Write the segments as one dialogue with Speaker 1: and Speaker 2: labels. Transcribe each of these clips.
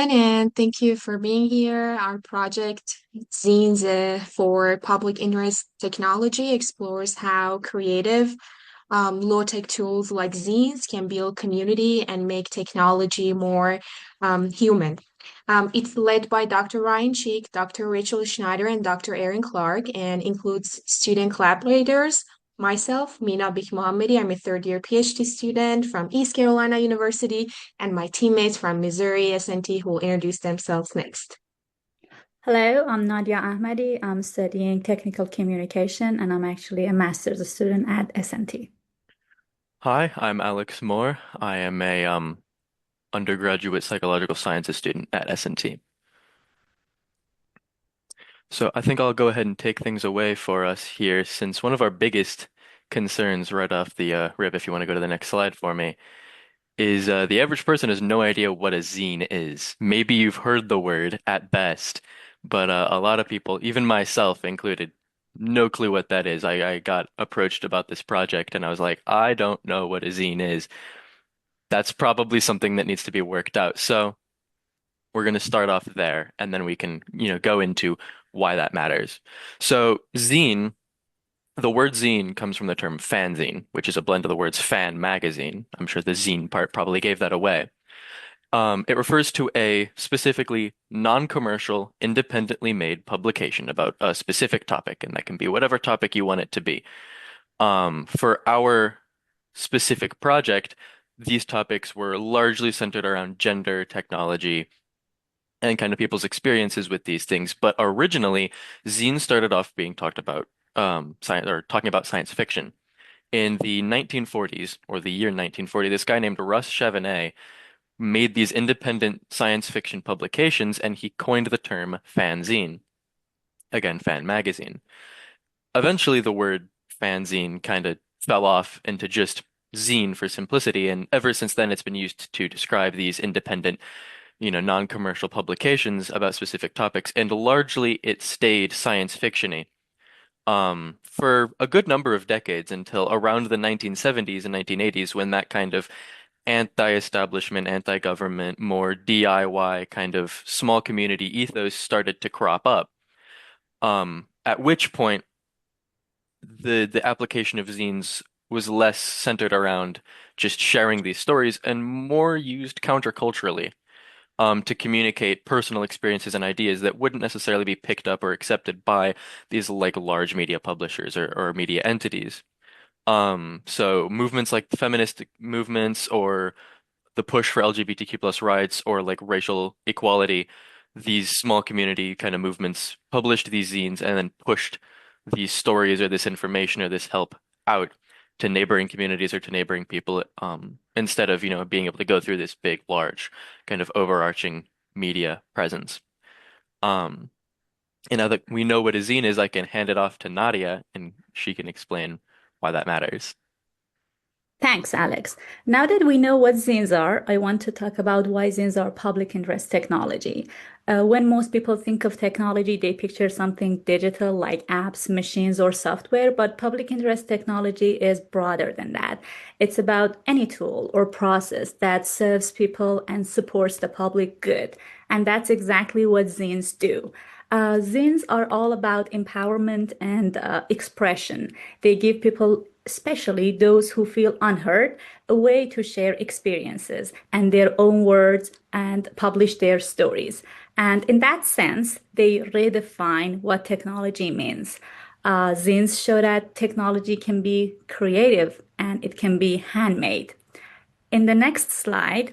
Speaker 1: everyone, and thank you for being here. Our project, Zines for Public Interest Technology, explores how creative, low-tech tools like zines can build community and make technology more human. It's led by Dr. Ryan Cheek, Dr. Rachel Schneider, and Dr. Aaron Clark, and includes student collaborators. Myself, Mina Bikmohammadi, I'm a third-year PhD student from East Carolina University, and my teammates from Missouri SNT who will introduce themselves next.
Speaker 2: Hello, I'm Nadia Ahmadi. I'm studying technical communication and I'm actually a master's student at SNT.
Speaker 3: Hi, I'm Alex Moore. I am a undergraduate psychological sciences student at S&T. So I think I'll go ahead and take things away for us here, since one of our biggest concerns right off the rip, if you want to go to the next slide for me, is the average person has no idea what a zine is. Maybe you've heard the word at best, but a lot of people, even myself included, no clue what that is. I got approached about this project and I was like, I don't know what a zine is. That's probably something that needs to be worked out. So we're going to start off there, and then we can, go into why that matters. So zine, the word zine comes from the term fanzine, which is a blend of the words fan magazine. I'm sure the zine part probably gave that away. It refers to a specifically non-commercial, independently made publication about a specific topic, and that can be whatever topic you want it to be. For our specific project, these topics were largely centered around gender, technology, and kind of people's experiences with these things. But originally, zines started off being talked about science or talking about science fiction. In the 1940s, or the year 1940, this guy named Russ Chevenet made these independent science fiction publications, and he coined the term fanzine. Again, fan magazine. Eventually, the word fanzine kind of fell off into just zine for simplicity, and ever since then, it's been used to describe these independent, non-commercial publications about specific topics, and largely it stayed science fiction-y for a good number of decades until around the 1970s and 1980s, when that kind of anti-establishment, anti-government, more DIY kind of small community ethos started to crop up. At which point the application of zines was less centered around just sharing these stories and more used counterculturally to communicate personal experiences and ideas that wouldn't necessarily be picked up or accepted by these like large media publishers or media entities. So movements like the feminist movements or the push for LGBTQ plus rights or like racial equality, these small community kind of movements published these zines and then pushed these stories or this information or this help out to neighboring communities or to neighboring people, instead of, being able to go through this big, large kind of overarching media presence. Um, and now that we know what a zine is, I can hand it off to Nadia and she can explain why that matters.
Speaker 2: Thanks, Alex. Now that we know what zines are, I want to talk about why zines are public interest technology. When most people think of technology, they picture something digital like apps, machines, or software, but public interest technology is broader than that. It's about any tool or process that serves people and supports the public good. And that's exactly what zines do. Zines are all about empowerment and expression. They give people, especially those who feel unheard, a way to share experiences and their own words and publish their stories. And in that sense, they redefine what technology means. Zines show that technology can be creative and it can be handmade. In the next slide,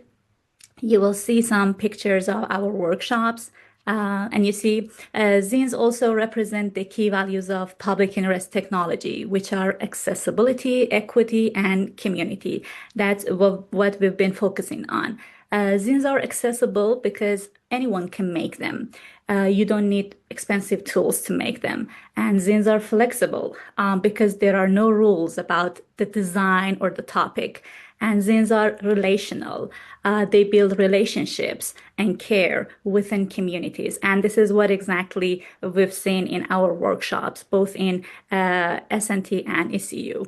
Speaker 2: you will see some pictures of our workshops. And you see, zines also represent the key values of public interest technology, which are accessibility, equity, and community. That's what we've been focusing on. Zines are accessible because anyone can make them. You don't need expensive tools to make them. And zines are flexible because there are no rules about the design or the topic. And zines are relational. They build relationships and care within communities. And this is what exactly we've seen in our workshops, both in SNT and ECU.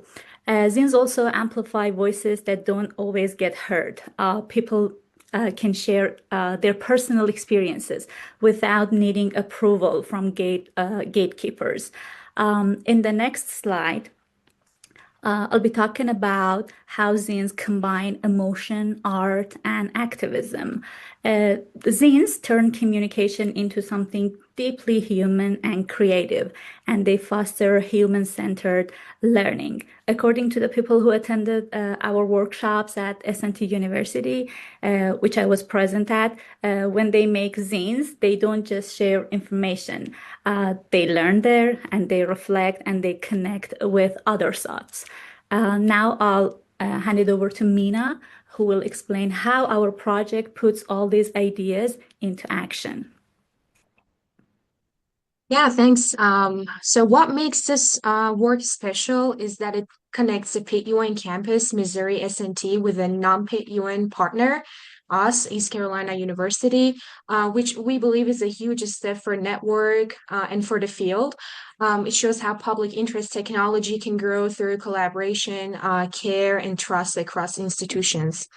Speaker 2: Zines also amplify voices that don't always get heard. People can share their personal experiences without needing approval from gatekeepers. In the next slide, I'll be talking about how zines combine emotion, art, and activism. The zines turn communication into something deeply human and creative, and they foster human-centered learning. According to the people who attended our workshops at S&T University, which I was present at, when they make zines, they don't just share information. They learn there and they reflect and they connect with other thoughts. Now I'll hand it over to Mina, who will explain how our project puts all these ideas into action.
Speaker 1: Yeah, thanks. So what makes this work special is that it connects the Pitt UN campus, Missouri S&T, with a non-Pitt UN partner, us, East Carolina University, which we believe is a huge step for network and for the field. It shows how public interest technology can grow through collaboration, care, and trust across institutions.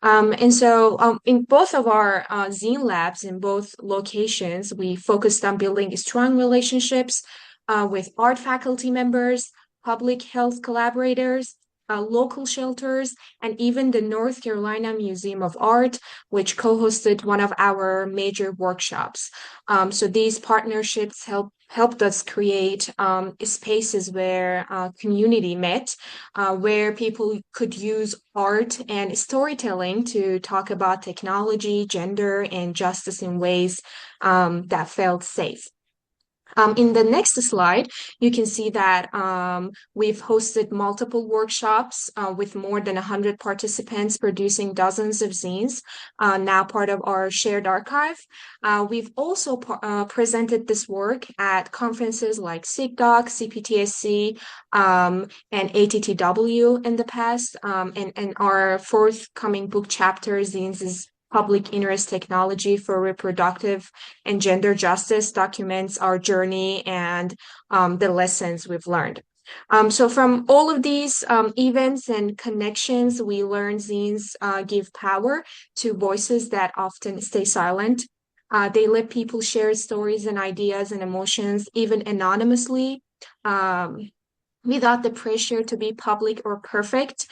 Speaker 1: In both of our Zine labs in both locations, we focused on building strong relationships with art faculty members, public health collaborators, local shelters, and even the North Carolina Museum of Art, which co-hosted one of our major workshops. So these partnerships helped us create spaces where community met, where people could use art and storytelling to talk about technology, gender, and justice in ways that felt safe. In the next slide, you can see that we've hosted multiple workshops with more than 100 participants producing dozens of zines, now part of our shared archive. We've also presented this work at conferences like SIGDoc, CPTSC, and ATTW in the past. And our forthcoming book chapter, Zines, is Public Interest Technology for Reproductive and Gender Justice, documents our journey and the lessons we've learned. So from all of these events and connections, we learn zines give power to voices that often stay silent. They let people share stories and ideas and emotions, even anonymously. Without the pressure to be public or perfect.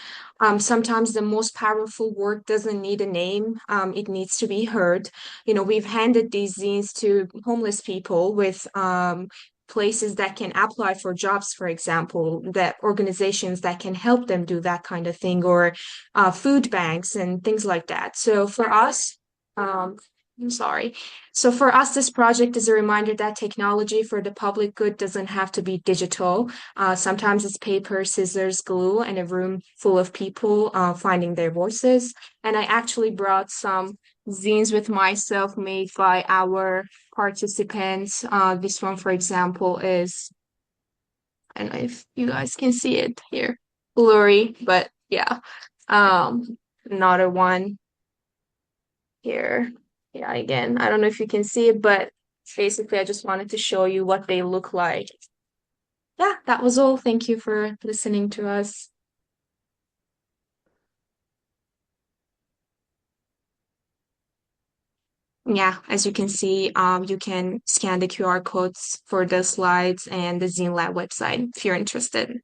Speaker 1: Sometimes the most powerful work doesn't need a name, it needs to be heard. We've handed these zines to homeless people with places that can apply for jobs, for example, that organizations that can help them do that kind of thing, or food banks and things like that. So for us, I'm sorry. So for us, this project is a reminder that technology for the public good doesn't have to be digital. Sometimes it's paper, scissors, glue, and a room full of people finding their voices. And I actually brought some zines with myself made by our participants. This one, for example, is, I don't know if you guys can see it here, blurry, but yeah. Another one here. Yeah, again, I don't know if you can see it, but basically I just wanted to show you what they look like. Yeah, that was all. Thank you for listening to us. Yeah, as you can see, you can scan the QR codes for the slides and the Zine Lab website if you're interested.